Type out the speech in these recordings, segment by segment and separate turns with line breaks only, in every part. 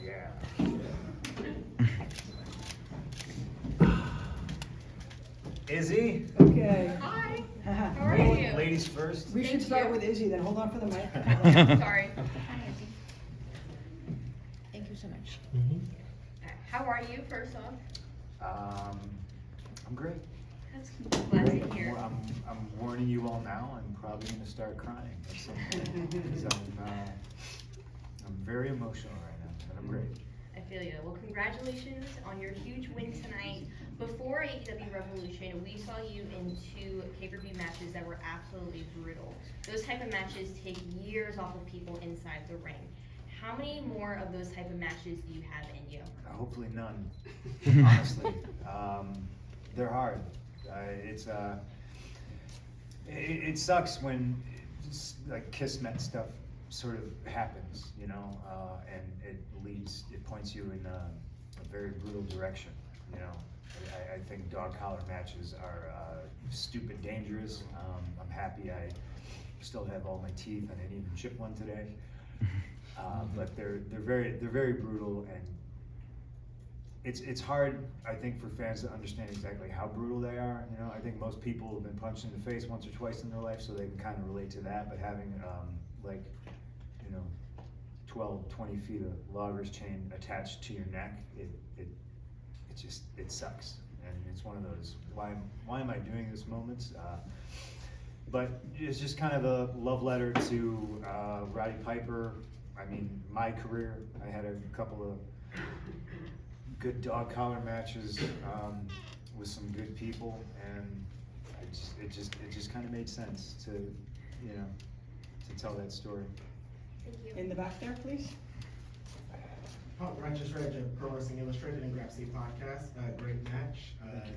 Yeah. Izzy?
Okay.
Hi. How are you?
Ladies first.
We should
Thank
start
you.
with Izzy, then hold on for the mic.
Sorry. Hi, Izzy. Thank you so much. How are you, first off?
I'm great.
That's glad to hear.
I'm warning you all now, I'm probably gonna start crying at some point, because I'm very emotional right now, but I'm great.
I feel you. Well, congratulations on your huge win tonight. Before AEW Revolution, we saw you in 2 pay-per-view matches that were absolutely brutal. Those type of matches take years off of people inside the ring. How many more of those type of matches do you have in you?
Hopefully none, honestly. They're hard. It sucks when like Kismet stuff sort of happens, you know, and it points you in a very brutal direction, you know. I think dog collar matches are stupid dangerous. I'm happy I still have all my teeth. I didn't even chip one today. But they're very brutal, and it's hard, I think, for fans to understand exactly how brutal they are. You know, I think most people have been punched in the face once or twice in their life, so they can kind of relate to that. But having like, you know, 12, 20 feet of loggers chain attached to your neck, it sucks, and it's one of those why am I doing this moments. But it's just kind of a love letter to Roddy Piper. I mean, my career, I had a couple of good dog collar matches with some good people, and it just kind of made sense to, you know, to tell that story.
Thank you.
In the back there, please.
Righteous Reg of Pro Wrestling Illustrated and Grab Seat Podcast. Great match.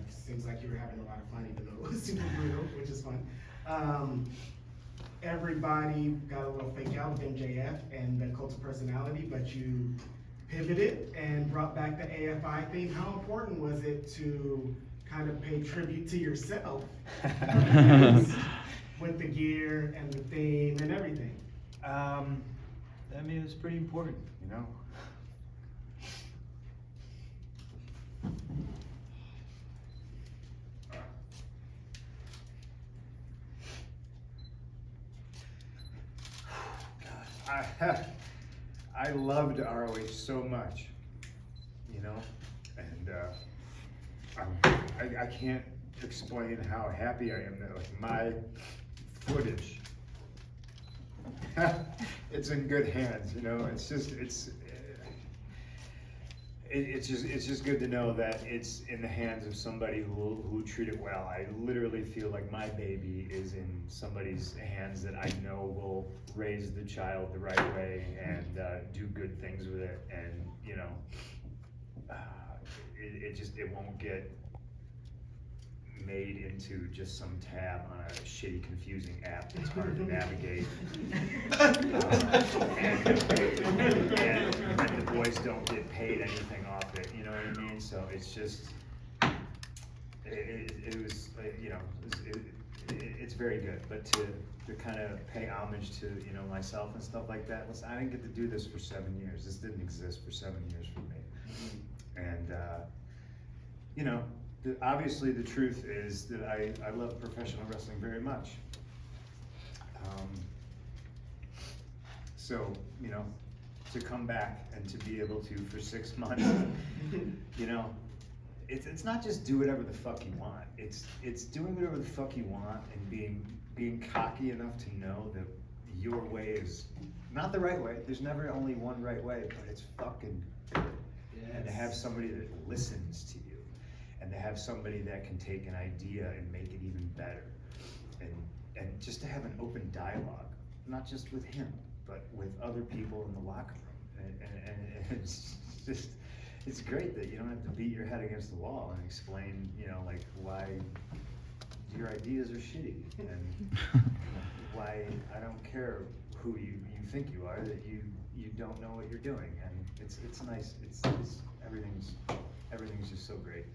Seems like you were having a lot of fun, even though it was super brutal, which is fun. Everybody got a little fake out with MJF and the Cult of Personality, but you pivoted and brought back the AFI theme. How important was it to kind of pay tribute to yourself with the gear and the theme and everything?
I mean, it was pretty important, you know. I loved ROH so much, you know, and I can't explain how happy I am that like my footage, it's in good hands, you know. It's just good to know that it's in the hands of somebody who treat it well. I literally feel like my baby is in somebody's hands that I know will raise the child the right way and do good things with it, and you know, it won't get made into just some tab on a shitty, confusing app that's hard to navigate. And the boys don't get paid anything off it, you know what I mean? So it's just, it was, you know, it's very good. But to kind of pay homage to, you know, myself and stuff like that, listen, I didn't get to do this for 7 years. This didn't exist for 7 years for me. And, you know, obviously the truth is that I love professional wrestling very much. So, you know, to come back and to be able to, for 6 months, you know, it's not just do whatever the fuck you want. It's doing whatever the fuck you want and being cocky enough to know that your way is not the right way. There's never only one right way, but it's fucking good. Yes. And to have somebody that listens to you, and to have somebody that can take an idea and make it even better, and just to have an open dialogue, not just with him, but with other people in the locker room, and it's just, it's great that you don't have to beat your head against the wall and explain, you know, like why your ideas are shitty, and why I don't care who you think you are, that you don't know what you're doing, and it's nice, it's everything's just so great.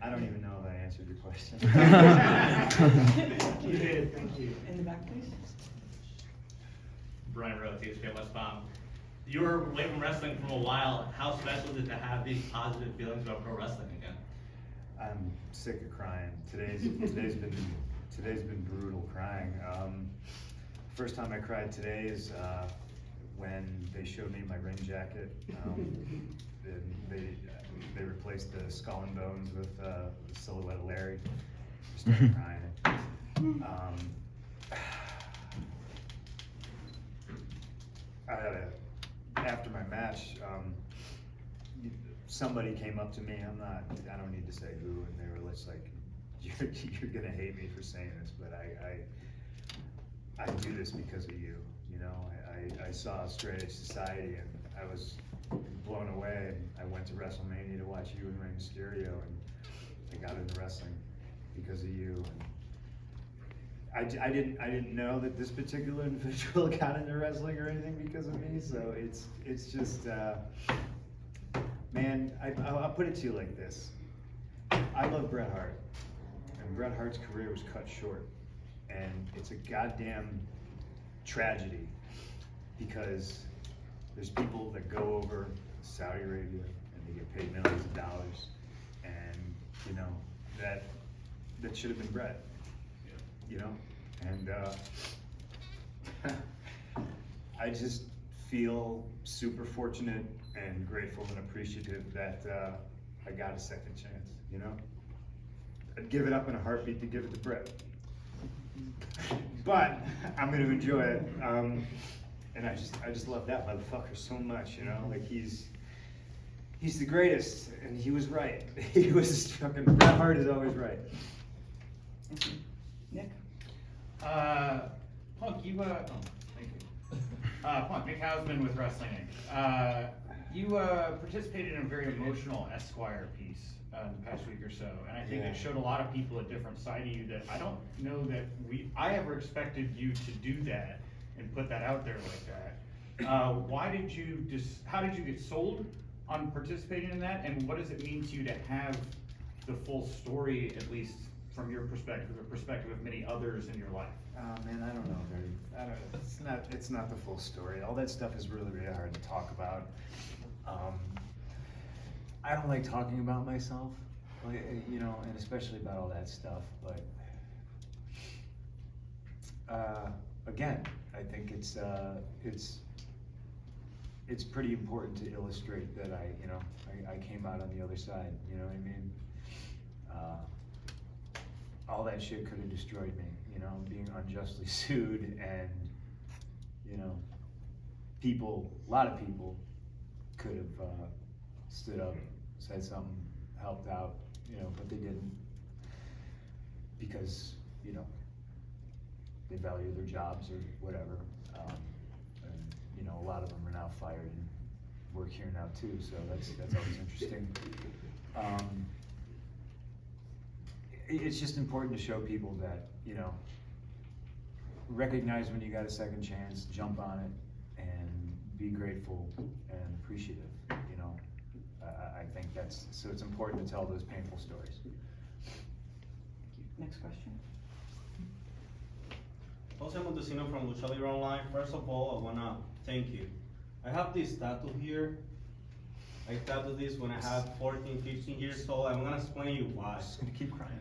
I don't even know if I answered your question.
You did, thank you.
In the back, please.
Brian Rowe, TSP West Palm. you were away from wrestling for a while. How special is it to have these positive feelings about pro wrestling again?
I'm sick of crying. Today's been brutal crying. First time I cried today is when they showed me my ring jacket. They replaced the skull and bones with the silhouette of Larry. Just started crying. After my match, somebody came up to me. I don't need to say who, and they were just like, "You're gonna hate me for saying this, but I do this because of you." You know, I saw Straight Edge Society, and I was blown away. And I went to WrestleMania to watch you and Rey Mysterio, and I got into wrestling because of you. And I didn't know that this particular individual got into wrestling or anything because of me. So it's just, man, I'll put it to you like this. I love Bret Hart, and Bret Hart's career was cut short, and it's a goddamn tragedy because there's people that go over to Saudi Arabia and they get paid millions of dollars, and you know that should have been Bret. You know, and I just feel super fortunate and grateful and appreciative that I got a second chance. You know, I'd give it up in a heartbeat to give it to Bret, but I'm gonna enjoy it. And I just love that motherfucker so much. You know, like he's the greatest, and he was right. He was fucking Bret Hart is always right.
Nick?
Punk, you, thank you. Punk, Nick Hausman with Wrestling Inc. You participated in a very emotional Esquire piece the past week or so, and I think it showed a lot of people a different side of you that I don't know that I ever expected you to do that and put that out there like that. How did you get sold on participating in that, and what does it mean to you to have the full story, at least from your perspective, the perspective of many others in your life?
Man, I don't know. It's not the full story. All that stuff is really, really hard to talk about. I don't like talking about myself, like, you know, and especially about all that stuff. But again, I think it's pretty important to illustrate that I came out on the other side. You know what I mean? All that shit could have destroyed me, you know, being unjustly sued, and, you know, a lot of people could have stood up, said something, helped out, you know, but they didn't, because, you know, they value their jobs or whatever, and, you know, a lot of them are now fired and work here now too, so that's always interesting. It's just important to show people that, you know, recognize when you got a second chance, jump on it, and be grateful and appreciative, you know. I think so it's important to tell those painful stories.
Next question.
Jose Montesino from Lucha Libre Online. First of all, I wanna thank you. I have this tattoo here. I tattooed this when I had 14, 15 years old. I'm gonna explain you why.
I'm just gonna keep crying.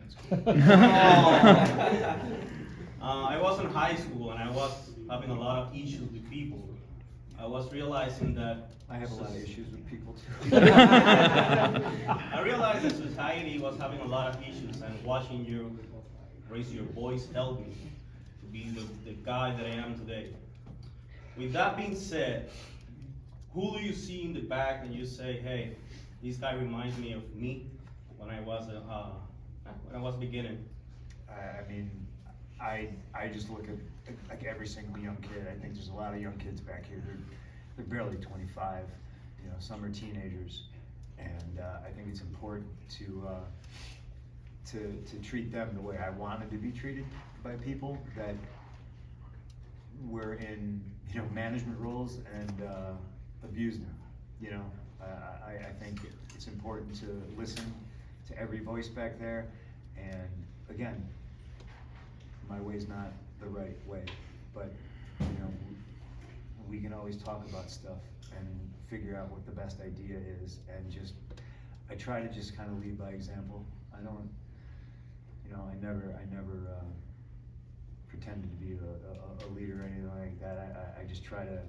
I was in high school and I was having a lot of issues with people. I was realizing that
I have a lot of issues with people too.
I realized that society was having a lot of issues, and watching you raise your voice helped me to be the guy that I am today. With that being said, who do you see in the back and you say, hey, this guy reminds me of me when I was beginning?
I mean, I just look at like every single young kid. I think there's a lot of young kids back here. They're barely 25. You know, some are teenagers, and I think it's important to treat them the way I wanted to be treated by people that were in, you know, management roles and abused them. You know, I think it's important to listen to every voice back there, and again, my way's not the right way, but, you know, we can always talk about stuff and figure out what the best idea is, and just, I try to just kind of lead by example. I don't, you know, I never pretended to be a leader or anything like that. I just try to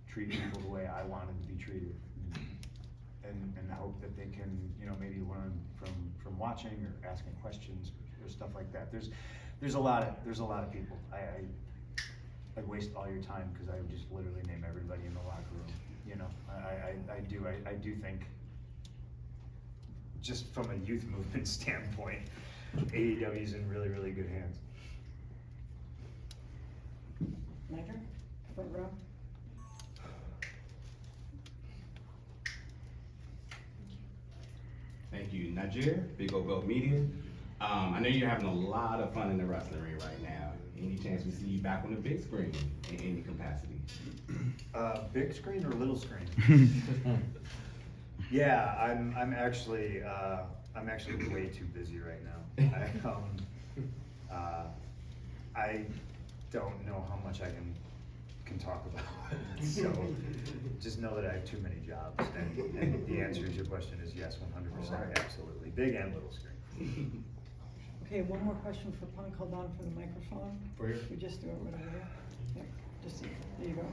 treat people the way I wanted to be treated, and hope that they can, you know, maybe learn from watching or asking questions or stuff like that. There's a lot of people. I'd waste all your time because I would just literally name everybody in the locker room. You know, I do think, just from a youth movement standpoint, AEW is in really, really good hands.
Niger, front row.
Thank you, Najir, Big O Belt Media. I know you're having a lot of fun in the wrestling ring right now. Any chance we see you back on the big screen in any capacity?
Big screen or little screen? Yeah, I'm actually way too busy right now. I don't know how much I can talk about. So just know that I have too many jobs, and the answer to your question is yes, 100%, absolutely, big and little screen.
Okay, one more question for Punk. Hold on for the microphone.
For here?
We just do it right over here. Yep, just, there you go.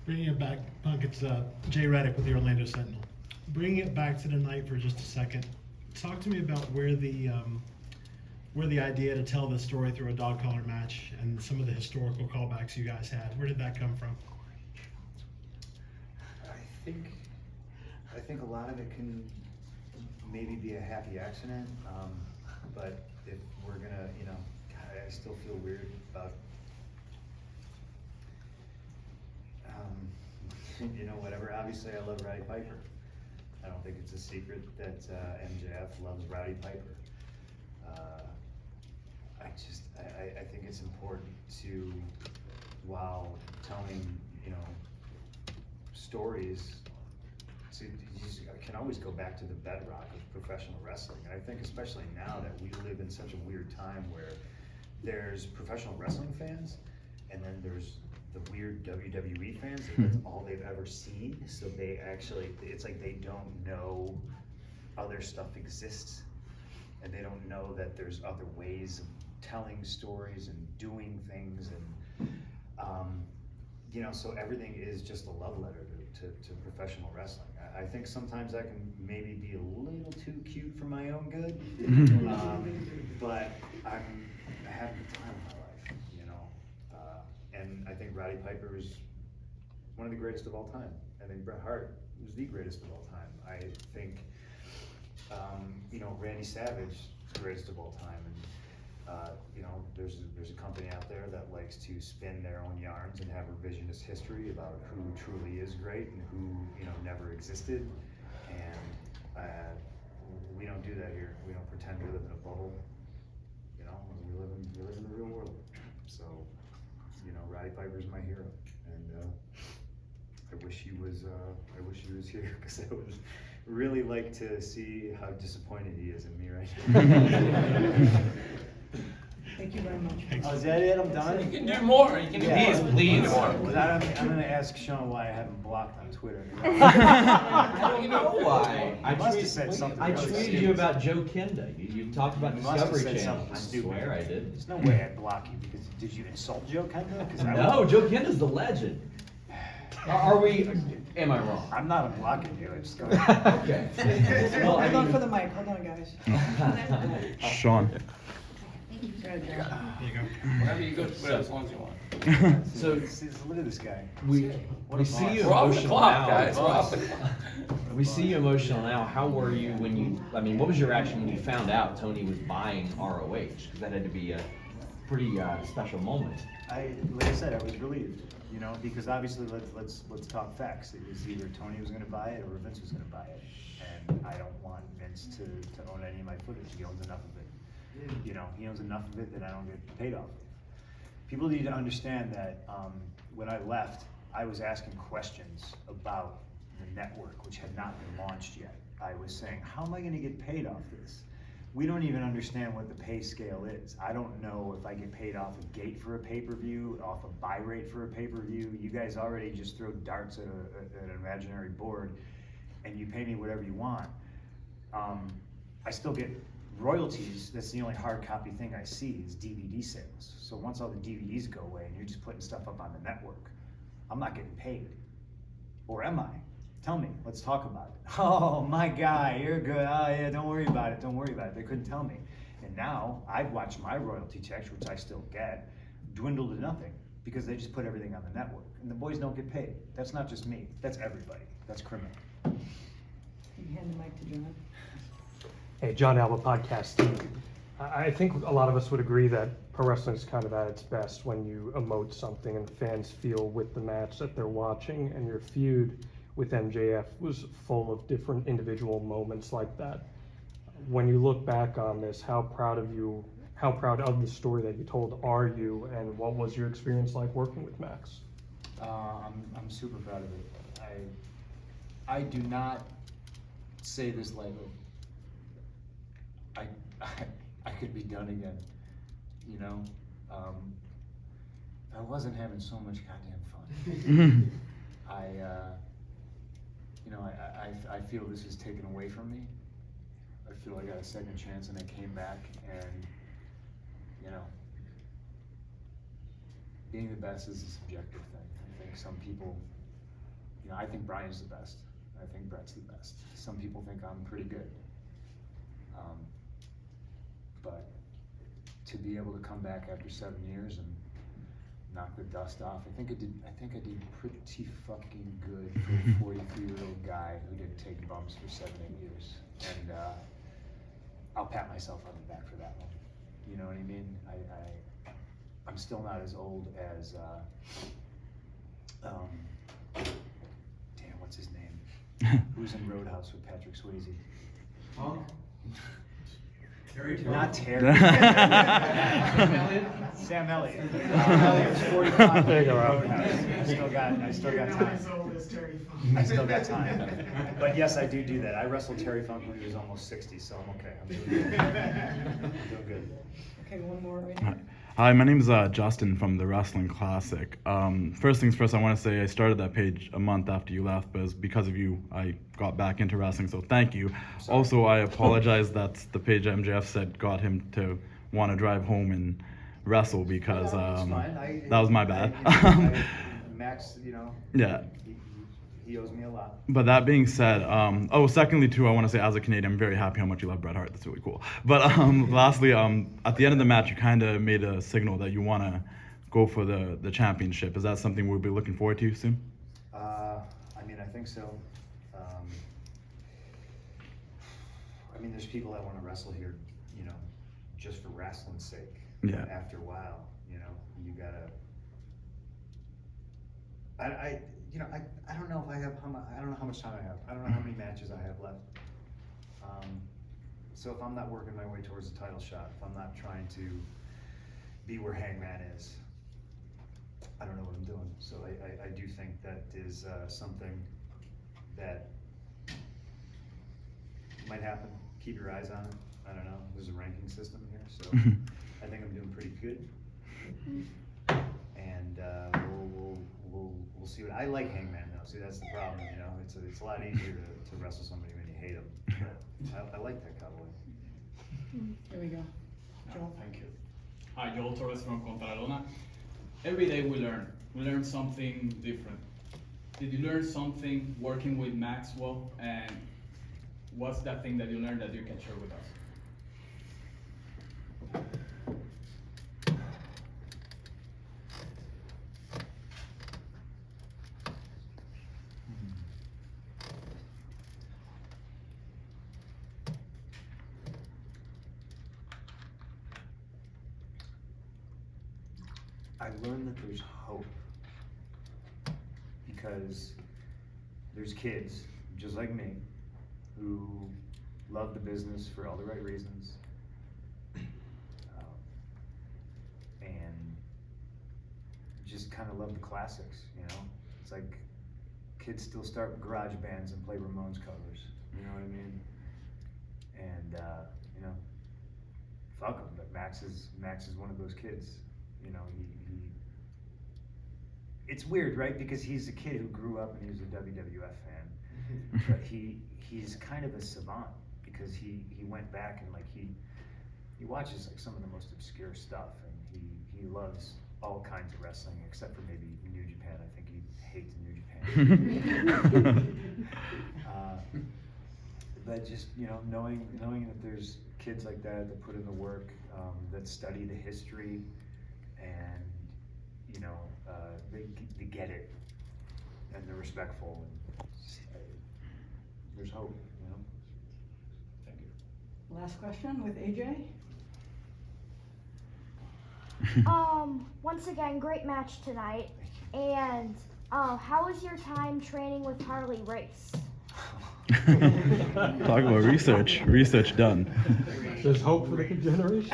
Bringing it back, Punk, it's Jay Reddick with the Orlando Sentinel. Bringing it back to tonight for just a second, talk to me about where the idea to tell the story through a dog collar match and some of the historical callbacks you guys had, where did that come from?
I think a lot of it can maybe be a happy accident, but if we're gonna, you know, I still feel weird about, you know, whatever. Obviously, I love Roddy Piper. I don't think it's a secret that MJF loves Roddy Piper. I think it's important to, while telling, you know, stories, I can always go back to the bedrock of professional wrestling. And I think especially now that we live in such a weird time where there's professional wrestling fans, and then there's the weird WWE fans, and that's all they've ever seen. So they actually, it's like they don't know other stuff exists, and they don't know that there's other ways of telling stories and doing things, and you know, so everything is just a love letter to professional wrestling. I think sometimes I can maybe be a little too cute for my own good, but I'm having the time of my life, you know. And I think Roddy Piper is one of the greatest of all time. I think Bret Hart was the greatest of all time. I think, you know, Randy Savage is the greatest of all time. And you know, there's a company out there that likes to spin their own yarns and have revisionist history about who truly is great and who, you know, never existed. And we don't do that here. We don't pretend we live in a bubble. You know, we live in the real world. So, you know, Roddy Piper's my hero, and I wish he was here, because I would really like to see how disappointed he is in me right now.
Thank you very much.
Oh, is that it? I'm done?
You can do more. You can do more.
Please.
I'm gonna ask Sean why I haven't blocked on Twitter.
I don't know why.
I must have said something.
I
really
tweeted you
stupid.
about Joe Kenda. You talked about
You must have
Discovery
said
Channel.
something
I
stupid.
swear I did.
There's no way I'd block you, because did you insult Joe Kenda? 'Cause I
No,
would-
Joe Kenda's the legend. Are we? Am I wrong?
I'm not unblocking you. I just go.
Okay. Well, I
Hold on
mean-
for the mic. Hold on, guys.
Sean.
Go ahead, Joe.
There you go.
Wherever you go, put it as long as you want. So
Look at this guy.
we
What
we
a
see
boss.
you
We're off the
emotional
clock,
now.
guys. We're off the clock.
We see you emotional now. How were you when you? I mean, what was your reaction when you found out Tony was buying ROH? Because that had to be a pretty special moment.
Like I said, I was relieved, you know, because obviously let's talk facts. It was either Tony was gonna buy it or Vince was gonna buy it, and I don't want Vince to own any of my footage. He owns enough of it. You know, he owns enough of it that I don't get paid off of. People need to understand that when I left, I was asking questions about the network, which had not been launched yet. I was saying, how am I gonna get paid off this? we don't even understand what the pay scale is. I don't know if I get paid off a gate for a pay-per-view, off a buy rate for a pay-per-view. You guys already just throw darts at an imaginary board, and you pay me whatever you want. I still get royalties. That's the only hard copy thing I see is DVD sales. So once all the DVDs go away and you're just putting stuff up on the network, I'm not getting paid. Or am I? Tell me, let's talk about it. Oh, my guy, you're good. Oh yeah, don't worry about it, don't worry about it. They couldn't tell me. And now I've watched my royalty checks, which I still get, dwindle to nothing because they just put everything on the network. And the boys don't get paid. That's not just me, that's everybody. That's criminal.
You hand the mic to John.
Hey, John Alba Podcast Steve. I think a lot of us would agree that pro wrestling is kind of at its best when you emote something and fans feel with the match that they're watching, and your feud with MJF was full of different individual moments like that. When you look back on this, how proud of the story that you told are you, and what was your experience like working with Max?
I'm super proud of it. I do not say this lightly. I could be done again, you know? I wasn't having so much goddamn fun. I feel this is taken away from me. I feel I got a second chance and I came back and, you know, being the best is a subjective thing. I think some people, you know, I think Brian's the best. I think Brett's the best. Some people think I'm pretty good. But to be able to come back after 7 years and knock the dust off, I think I did pretty fucking good for a 43-year-old guy who didn't take bumps for 7-8 years. And I'll pat myself on the back for that one. You know what I mean? I'm still not as old as damn, what's his name? Who's in Roadhouse with Patrick Swayze?
Huh?
Not Terry. Sam Elliott. Sam Elliott's 45.
There you go, Rob.
I still got time. I still got time. But yes, I do that. I wrestled Terry Funk when he was almost 60, so I'm okay. I'm doing good. I'm doing good.
Okay, one more right here.
Hi, my name is Justin from the Wrestling Classic. First things first, I want to say I started that page a month after you left, but it's because of you I got back into wrestling, so thank you. Also, I apologize that's the page MJF said got him to want to drive home and wrestle because that was my bad.
Max, you know,
yeah.
He owes me a lot.
But that being said, secondly too, I want to say as a Canadian, I'm very happy how much you love Bret Hart. That's really cool. But lastly, at the end of the match, you kind of made a signal that you want to go for the championship. Is that something we'll be looking forward to soon?
I mean, I think so. I mean, there's people that want to wrestle here, you know, just for wrestling's sake.
Yeah.
But after a while, you know, you gotta. I don't know if I have I don't know how much time I have. I don't know how many matches I have left. So if I'm not working my way towards a title shot, if I'm not trying to be where Hangman is, I don't know what I'm doing. So I do think that is something that might happen. Keep your eyes on it. I don't know. There's a ranking system here, so I think I'm doing pretty good. And we'll see what I like Hangman though. See, that's the problem. You know, it's a lot easier to wrestle somebody when you hate them. But I like that cowboy.
Here we go. Joel.
Thank you. Hi, Joel Torres from Contralona. Every day we learn something different. Did you learn something working with Maxwell, and what's that thing that you learned that you can share with us?
I learned that there's hope because there's kids just like me who love the business for all the right reasons, and just kind of love the classics, you know? It's like kids still start with garage bands and play Ramones covers, you know what I mean? And, you know, fuck him, but Max is one of those kids, you know, it's weird, right? Because he's a kid who grew up and he was a WWF fan, but he's kind of a savant because he went back and like he watches like some of the most obscure stuff, and he loves all kinds of wrestling except for maybe New Japan. I think he hates New Japan. But just, you know, knowing that there's kids like that put in the work, that study the history, and you know, they get it, and they're respectful, and there's hope, you know. Thank you.
Last question with AJ.
Once again, great match tonight. And how was your time training with Harley Race?
Talk about research done.
There's hope for the generation.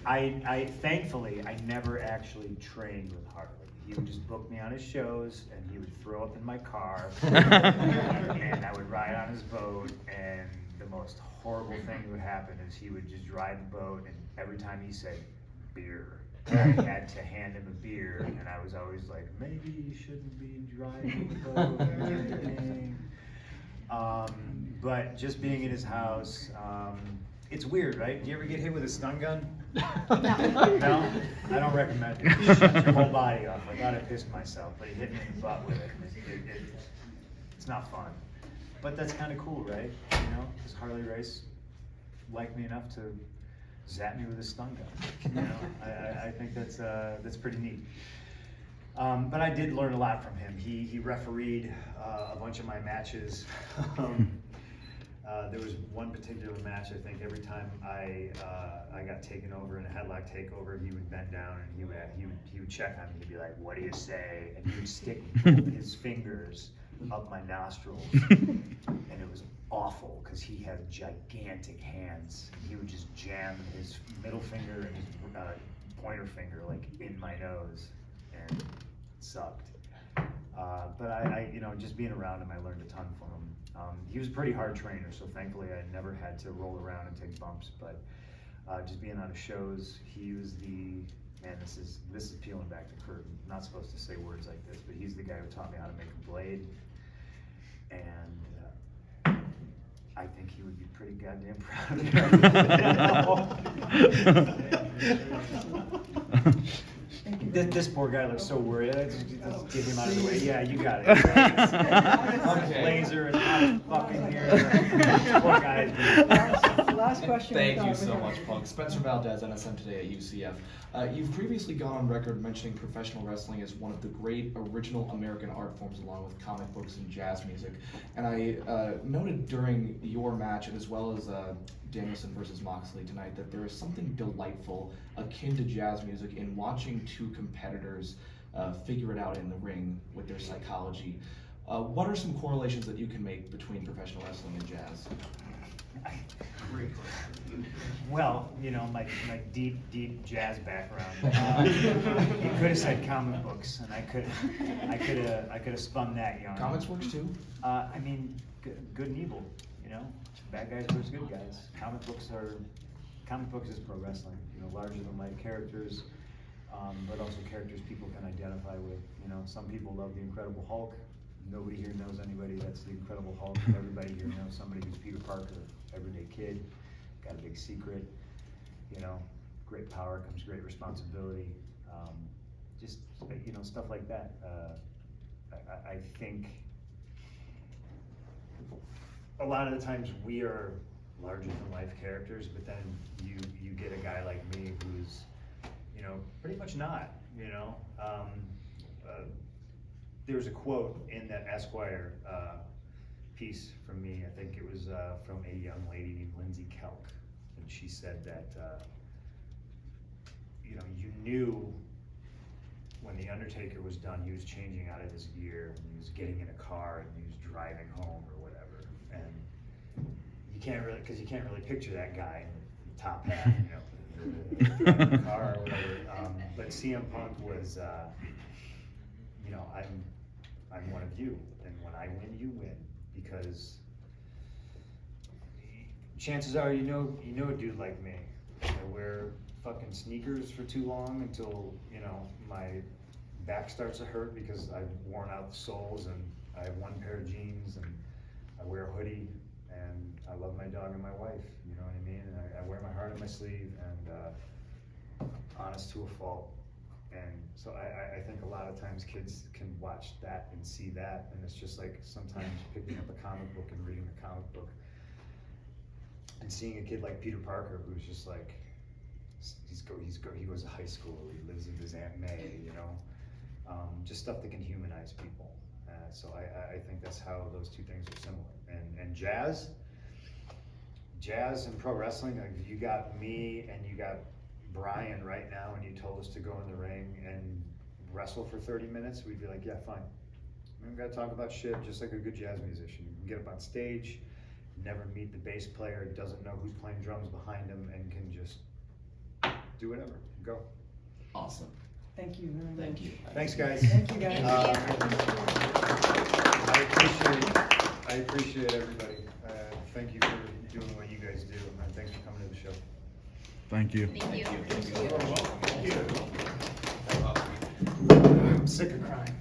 I thankfully never actually trained with Harley. He would just book me on his shows, and he would throw up in my car, and I would ride on his boat, and the most horrible thing that would happen is he would just drive the boat, and every time he said beer, I had to hand him a beer, and I was always like, maybe you shouldn't be driving the boat. But just being in his house, it's weird, right? Do you ever get hit with a stun gun? No? I don't recommend it. You shut your whole body off. I thought I pissed myself, but he hit me in the butt with it. It's not fun. But that's kind of cool, right? You know, because Harley Race liked me enough to zap me with a stun gun. You know, I think that's pretty neat. But I did learn a lot from him. He refereed a bunch of my matches. There was one particular match, I think every time I got taken over in a headlock takeover, he would bend down and he would check on me. He'd be like, "What do you say?" And he would stick both his fingers up my nostrils, and it was awful because he had gigantic hands. And he would just jam his middle finger and his pointer finger like in my nose, and it sucked. But I, you know, just being around him, I learned a ton from him. He was a pretty hard trainer, so thankfully I never had to roll around and take bumps. But just being on his shows, he was the man. This is peeling back the curtain. I'm not supposed to say words like this, but he's the guy who taught me how to make a blade, and I think he would be pretty goddamn proud of me. This poor guy looks so worried. Let's get him out of the way. Yeah, you got it.
Okay.
Laser is not fucking here. This poor guy's
Last question.
Thank you so much, Punk. Spencer Valdez, NSM Today at UCF. You've previously gone on record mentioning professional wrestling as one of the great original American art forms along with comic books and jazz music. And I noted during your match, and as well as Danielson versus Moxley tonight, that there is something delightful akin to jazz music in watching two competitors figure it out in the ring with their psychology. What are some correlations that you can make between professional wrestling and jazz?
Well, you know, my deep jazz background. You could have said comic books, and I could have spun that yarn.
Comics works too.
I mean, good and evil. You know, bad guys versus good guys. Comic books is pro wrestling. You know, larger than life characters, but also characters people can identify with. You know, some people love the Incredible Hulk. Nobody here knows anybody that's the Incredible Hulk. Everybody here knows somebody who's Peter Parker, everyday kid, got a big secret. You know, great power comes great responsibility. Just, you know, stuff like that. I think a lot of the times we are larger than life characters, but then you get a guy like me who's, you know, pretty much not. You know. There was a quote in that Esquire piece from me. I think it was from a young lady named Lindsay Kelk, and she said that you know, you knew when the Undertaker was done, he was changing out of his gear and he was getting in a car and he was driving home or whatever, and you can't really picture that guy in the top hat, you know, driving a car or whatever. But CM Punk was, you know, I'm one of you, and when I win, you win, because chances are you know a dude like me. I wear fucking sneakers for too long until, you know, my back starts to hurt because I've worn out the soles, and I have one pair of jeans, and I wear a hoodie, and I love my dog and my wife, you know what I mean? And I wear my heart on my sleeve, and honest to a fault. And so I think a lot of times kids can watch that and see that, and it's just like sometimes picking up a comic book and reading a comic book and seeing a kid like Peter Parker, who's just like, he goes to high school, he lives with his Aunt May, you know, just stuff that can humanize people. So I think that's how those two things are similar. And jazz and pro wrestling, like you got me and you got Brian right now, and you told us to go in the ring and wrestle for 30 minutes, we'd be like, yeah, fine. We gotta talk about shit just like a good jazz musician. You can get up on stage, never meet the bass player, doesn't know who's playing drums behind him, and can just do whatever, go.
Awesome.
Thank you very much.
Thank you.
Thanks, guys.
Thank you, guys.
I appreciate everybody. Thank you for doing what you guys do, and thanks for coming to the show.
Thank you.
Thank you.
Thank you. I'm sick of crying.